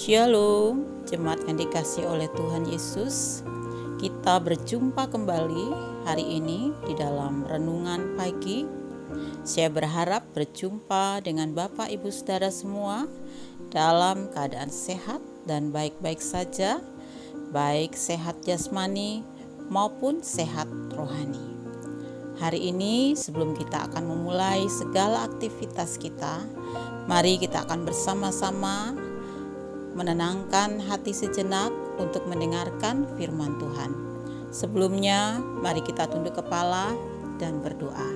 Shalom, jemaat yang dikasihi oleh Tuhan Yesus. Kita berjumpa kembali hari ini di dalam renungan pagi. Saya berharap berjumpa dengan Bapak Ibu Saudara semua dalam keadaan sehat dan baik-baik saja, baik sehat jasmani maupun sehat rohani. Hari ini sebelum kita akan memulai segala aktivitas kita, mari kita akan bersama-sama menenangkan hati sejenak untuk mendengarkan firman Tuhan. Sebelumnya, mari kita tunduk kepala dan berdoa.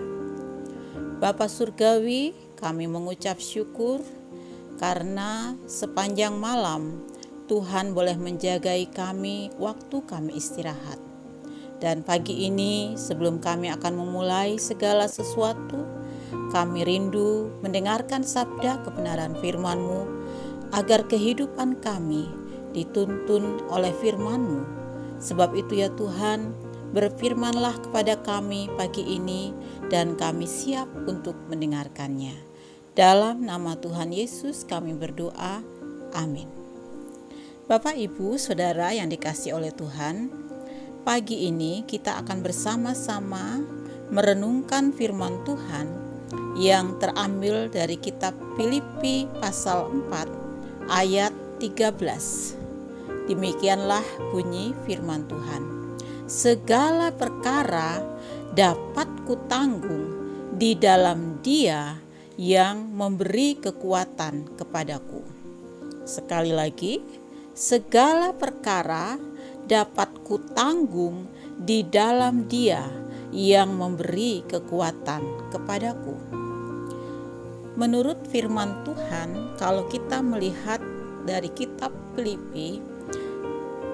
Bapa Surgawi, kami mengucap syukur karena sepanjang malam Tuhan boleh menjagai kami waktu kami istirahat. Dan pagi ini sebelum kami akan memulai segala sesuatu, kami rindu mendengarkan sabda kebenaran firman-Mu, agar kehidupan kami dituntun oleh firman-Mu. Sebab itu ya Tuhan, berfirmanlah kepada kami pagi ini dan kami siap untuk mendengarkannya. Dalam nama Tuhan Yesus kami berdoa, amin. Bapak, Ibu, Saudara yang dikasihi oleh Tuhan, pagi ini kita akan bersama-sama merenungkan firman Tuhan yang terambil dari kitab Filipi pasal 4 ayat 13. Demikianlah bunyi firman Tuhan. Segala perkara dapat kutanggung di dalam Dia yang memberi kekuatan kepadaku. Sekali lagi, segala perkara dapat kutanggung di dalam Dia yang memberi kekuatan kepadaku. Menurut firman Tuhan, kalau kita melihat dari kitab Filipi,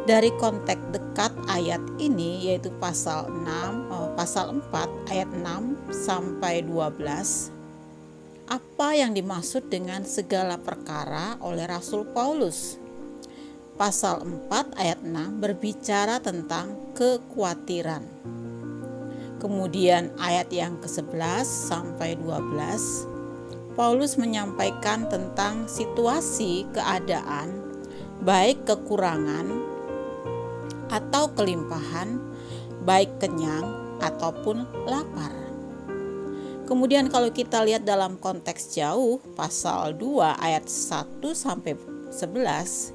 dari konteks dekat ayat ini yaitu pasal 4 ayat 6 sampai 12, apa yang dimaksud dengan segala perkara oleh Rasul Paulus? Pasal 4 ayat 6 berbicara tentang kekhawatiran. Kemudian ayat yang ke-11 sampai 12, Paulus menyampaikan tentang situasi keadaan, baik kekurangan atau kelimpahan, baik kenyang ataupun lapar. Kemudian kalau kita lihat dalam konteks jauh, pasal 2 ayat 1 sampai 11,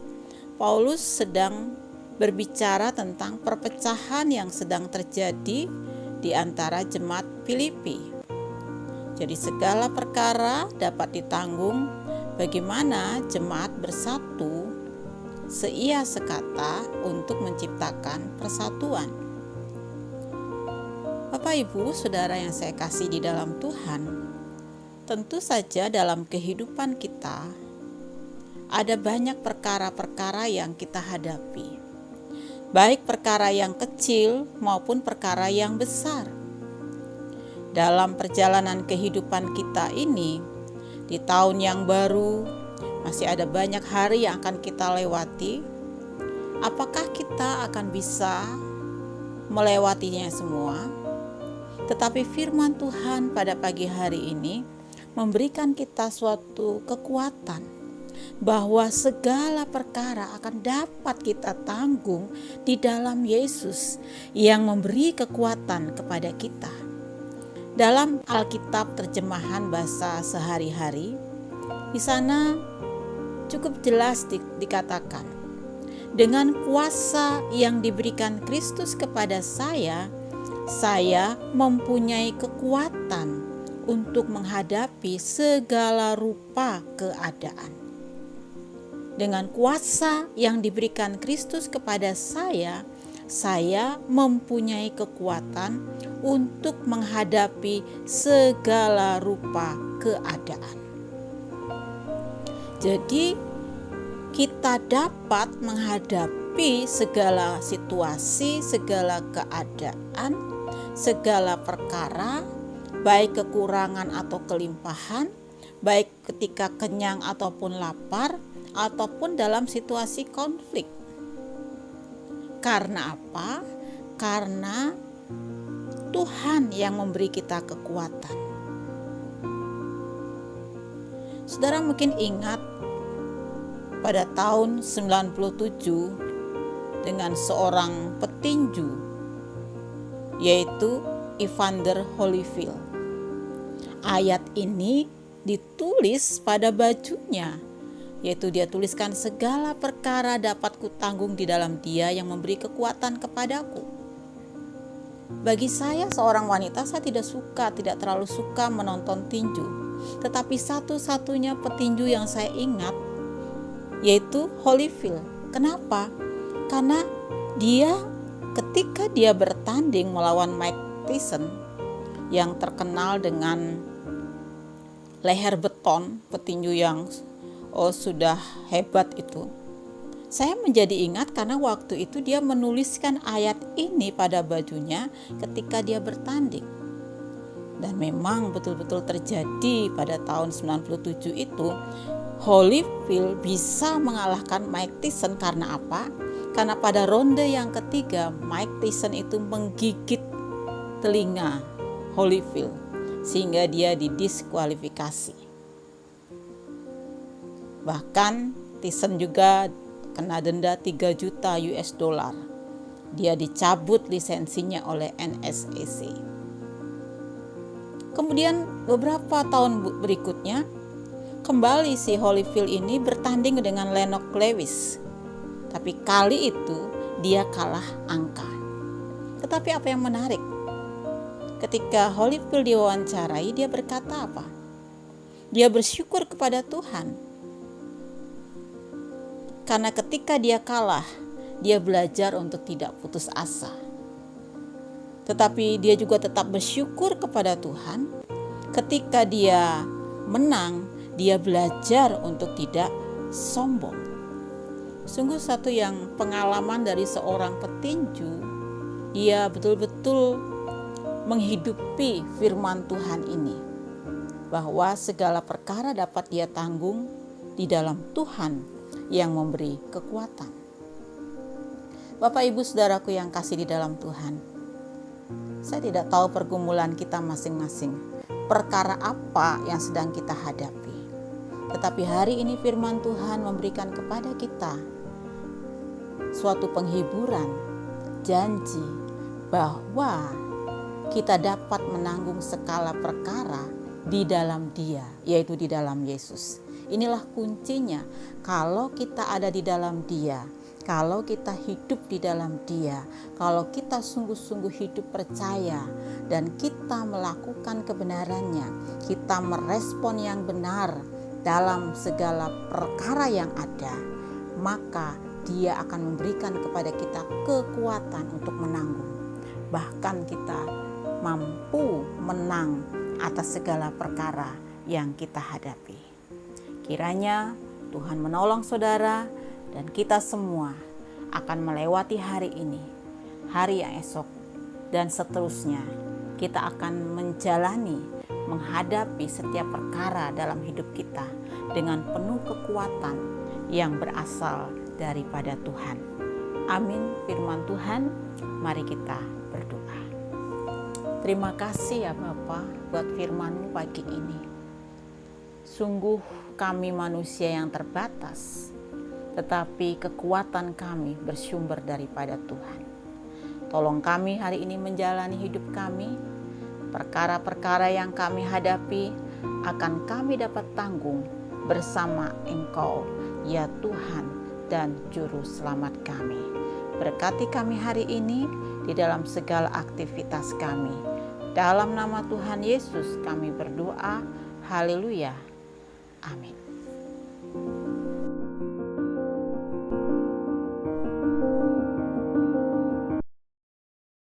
Paulus sedang berbicara tentang perpecahan yang sedang terjadi di antara jemaat Filipi. Jadi segala perkara dapat ditanggung bagaimana jemaat bersatu seia sekata untuk menciptakan persatuan. Bapak, Ibu, Saudara yang saya kasih di dalam Tuhan, tentu saja dalam kehidupan kita ada banyak perkara-perkara yang kita hadapi, baik perkara yang kecil maupun perkara yang besar. Dalam perjalanan kehidupan kita ini, di tahun yang baru, masih ada banyak hari yang akan kita lewati. Apakah kita akan bisa melewatinya semua? Tetapi firman Tuhan pada pagi hari ini memberikan kita suatu kekuatan bahwa segala perkara akan dapat kita tanggung di dalam Yesus yang memberi kekuatan kepada kita. Dalam Alkitab terjemahan bahasa sehari-hari, di sana cukup jelas dikatakan, dengan kuasa yang diberikan Kristus kepada saya mempunyai kekuatan untuk menghadapi segala rupa keadaan. Dengan kuasa yang diberikan Kristus kepada saya mempunyai kekuatan untuk menghadapi segala rupa keadaan. Jadi kita dapat menghadapi segala situasi, segala keadaan, segala perkara, baik kekurangan atau kelimpahan, baik ketika kenyang ataupun lapar, ataupun dalam situasi konflik. Karena apa? Karena Tuhan yang memberi kita kekuatan. Saudara mungkin ingat pada tahun 97 dengan seorang petinju, yaitu Evander Holyfield. Ayat ini ditulis pada bajunya, yaitu dia tuliskan, segala perkara dapat kutanggung di dalam Dia yang memberi kekuatan kepadaku. Bagi saya seorang wanita, saya tidak terlalu suka menonton tinju. Tetapi satu-satunya petinju yang saya ingat yaitu Holyfield. Kenapa? Karena ketika dia bertanding melawan Mike Tyson yang terkenal dengan leher beton, petinju yang sudah hebat itu. Saya menjadi ingat karena waktu itu dia menuliskan ayat ini pada bajunya ketika dia bertanding. Dan memang betul-betul terjadi pada tahun 97 itu. Holyfield bisa mengalahkan Mike Tyson karena apa? Karena pada ronde yang ketiga Mike Tyson itu menggigit telinga Holyfield sehingga dia didiskualifikasi. Bahkan Tyson juga kena denda 3 juta US dollar. Dia dicabut lisensinya oleh NSAC. Kemudian beberapa tahun berikutnya kembali si Holyfield ini bertanding dengan Lennox Lewis. Tapi kali itu dia kalah angka. Tetapi apa yang menarik? Ketika Holyfield diwawancarai, dia berkata apa? Dia bersyukur kepada Tuhan. Karena ketika dia kalah, dia belajar untuk tidak putus asa. Tetapi dia juga tetap bersyukur kepada Tuhan. Ketika dia menang, dia belajar untuk tidak sombong. Sungguh satu yang pengalaman dari seorang petinju. Dia betul-betul menghidupi firman Tuhan ini, bahwa segala perkara dapat dia tanggung di dalam Tuhan yang memberi kekuatan. Bapak Ibu Saudaraku yang kasih di dalam Tuhan, saya tidak tahu pergumulan kita masing-masing, perkara apa yang sedang kita hadapi. Tetapi hari ini firman Tuhan memberikan kepada kita suatu penghiburan, janji bahwa kita dapat menanggung segala perkara di dalam Dia, yaitu di dalam Yesus. Inilah kuncinya. Kalau kita ada di dalam Dia, kalau kita hidup di dalam Dia, kalau kita sungguh-sungguh hidup percaya dan kita melakukan kebenarannya, kita merespon yang benar dalam segala perkara yang ada, maka Dia akan memberikan kepada kita kekuatan untuk menanggung. Bahkan kita mampu menang atas segala perkara yang kita hadapi. Kiranya Tuhan menolong saudara dan kita semua akan melewati hari ini, hari yang esok, dan seterusnya. Kita akan menghadapi setiap perkara dalam hidup kita dengan penuh kekuatan yang berasal daripada Tuhan. Amin firman Tuhan. Mari kita berdoa. Terima kasih ya Bapa buat firman-Mu pagi ini. Sungguh kami manusia yang terbatas, tetapi kekuatan kami bersumber daripada Tuhan. Tolong kami hari ini menjalani hidup kami. Perkara-perkara yang kami hadapi akan kami dapat tanggung bersama Engkau, ya Tuhan dan Juru Selamat kami. Berkati kami hari ini di dalam segala aktivitas kami. Dalam nama Tuhan Yesus kami berdoa. Haleluya. Amin.